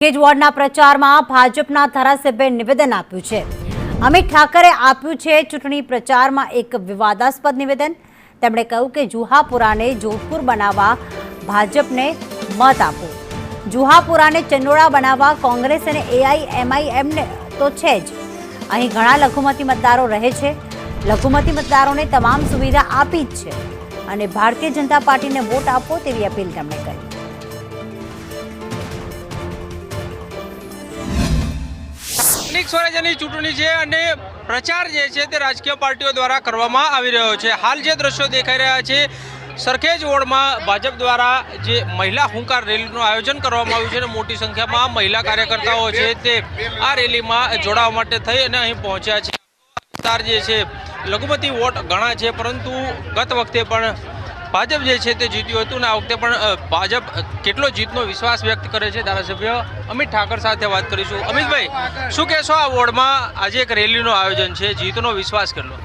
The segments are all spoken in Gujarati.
કેજરીવાલના પ્રચારમાં ભાજપના ધારાસભ્યે નિવેદન આપ્યું છે। અમિત ઠાકરે આપ્યું છે ચૂંટણી પ્રચારમાં એક વિવાદાસ્પદ નિવેદન। તેમણે કહ્યું કે જુહાપુરાને જોધપુર બનાવવા ભાજપને મત આપો। જુહાપુરાને ચંડોળા બનાવવા કોંગ્રેસ અને એઆઈએમઆઈએમને તો છે જ। અહીં ઘણા લઘુમતી મતદારો રહે છે। લઘુમતી મતદારોને તમામ સુવિધા આપી જ છે અને ભારતીય જનતા પાર્ટીને વોટ આપો તેવી અપીલ તેમણે કરી। સ્વરાજ્યની ચૂંટણી છે અને પ્રચાર જે છે તે રાજકીય પાર્ટીઓ દ્વારા કરવામાં આવી રહ્યો છે। હાલ જે દ્રશ્યો દેખાઈ રહ્યા છે, સરખેજ વોર્ડમાં ભાજપ દ્વારા જે મહિલા હુંકાર રેલીનું આયોજન કરવામાં આવ્યું છે અને મોટી સંખ્યામાં મહિલા કાર્યકર્તાઓ છે તે આ રેલીમાં જોડાવા માટે થઈ અને અહીં પહોંચ્યા છે। વિસ્તાર જે છે લઘુમતી વોટ ઘણા છે, પરંતુ ગત વખતે પણ ભાજપ જે છે તે જીત્યું હતું અને આ વખતે પણ ભાજપ કેટલો જીતનો વિશ્વાસ વ્યક્ત કરે છે ધારાસભ્ય અમિત ઠાકર સાથે વાત કરીશું। અમિતભાઈ, શું કહેશો? આ વોર્ડમાં આજે એક રેલીનું આયોજન છે, જીતનો વિશ્વાસ કેટલો?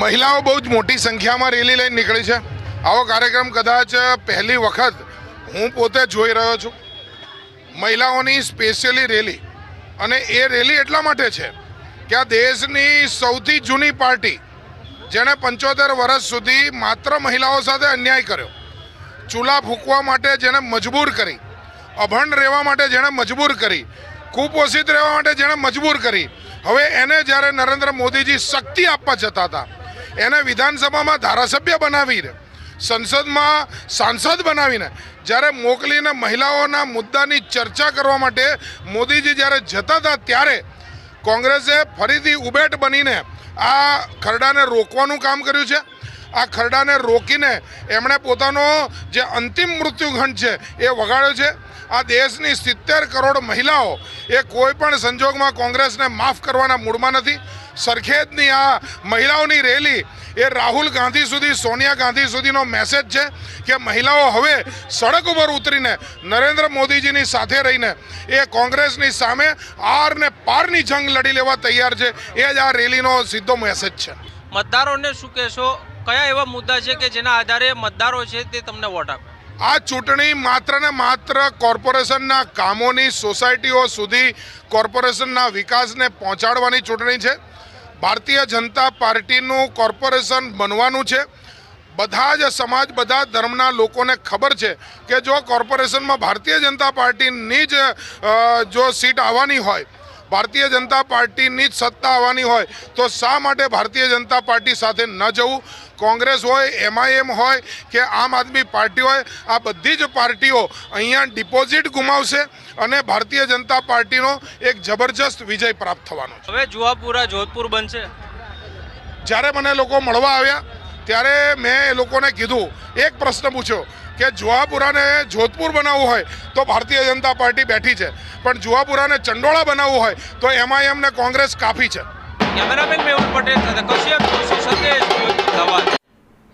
મહિલાઓ બહુ જ મોટી સંખ્યામાં રેલી લઈને નીકળી છે। આવો કાર્યક્રમ કદાચ પહેલી વખત હું પોતે જોઈ રહ્યો છું। મહિલાઓની સ્પેશિયલી રેલી, અને એ રેલી એટલા માટે છે કે આ દેશની સૌથી જૂની પાર્ટી જેણે 75 વર્ષ સુધી માત્ર મહિલાઓ સાથે અન્યાય કર્યો, ચૂલા ફૂંકવા માટે જેણે મજબૂર કરી, અભણ રહેવા માટે જેણે મજબૂર કરી, કુપોષિત રહેવા માટે જેણે મજબૂર કરી, હવે એને જ્યારે નરેન્દ્ર મોદીજી શક્તિ આપવા જતા હતા, એને વિધાનસભામાં ધારાસભ્ય બનાવીને, સંસદમાં સાંસદ બનાવીને જ્યારે મોકલીને મહિલાઓના મુદ્દાની ચર્ચા કરવા માટે મોદીજી જ્યારે જતા હતા, ત્યારે કોંગ્રેસે ફરીથી ઉબેટ બનીને આ ખરડાને રોકવાનું કામ કર્યું છે। આ ખરડાને રોકીને એમણે પોતાનો જે અંતિમ મૃત્યુઘંટ છે એ વગાડ્યો છે। આ દેશની 70 કરોડ મહિલાઓ એ કોઈ પણ સંજોગમાં કોંગ્રેસને માફ કરવાના મૂડમાં નથી। સરખેજની આ મહિલાઓની રેલી એ રાહુલ ગાંધી સુધી, સોનિયા ગાંધી સુધીનો મેસેજ છે કે મહિલાઓ હવે સડક ઉપર ઉતરીને નરેન્દ્ર મોદીજીની સાથે રહીને એ કોંગ્રેસની સામે આર ને પારની જંગ લડી લેવા તૈયાર છે। એ જ આ રેલીનો સીધો મેસેજ છે। મતદારોને શું કહેશો? કયા એવા મુદ્દા છે કે જેના આધારે મતદારો છે તે તમને વોટ આપે? આ ચૂંટણી માત્ર ને માત્ર કોર્પોરેશનના કામોની, સોસાયટીઓ સુધી કોર્પોરેશનના વિકાસને પહોંચાડવાની ચૂંટણી છે। ભારતીય જનતા પાર્ટીનું કોર્પોરેશન બનવાનું છે। બધા જ સમાજ, બધા ધર્મના લોકોને ખબર છે કે જો કોર્પોરેશનમાં ભારતીય જનતા પાર્ટીની જ જો સીટ આવવાની હોય, ભારતીય જનતા પાર્ટીની જ સત્તા આવવાની હોય, તો શા માટે ભારતીય જનતા પાર્ટી સાથે ન જવું? કોંગ્રેસ હોય, એમઆઈએમ હોય કે આમ આદમી પાર્ટી હોય, આ બધી જ પાર્ટીઓ અહીંયા ડિપોઝિટ ગુમાવશે અને ભારતીય જનતા પાર્ટીનો એક જબરજસ્ત વિજય પ્રાપ્ત થવાનો છે। હવે જુહાપુરા જોધપુર બનશે? જ્યારે મને લોકો મળવા આવ્યા ત્યારે મેં એ લોકોને કીધું, એક પ્રશ્ન પૂછ્યો કે જુહાપુરાને જોધપુર બનાવવું હોય તો ભારતીય જનતા પાર્ટી બેઠી છે, પણ જુહાપુરાને ચંડોળા બનાવવું હોય તો એમઆઈએમ ને કોંગ્રેસ કાફી છે। કેમેરામેન મેહુલ પટેલ સાથે કશ્યપ જોશી, સંદેશ ન્યૂઝ, અમદાવાદ।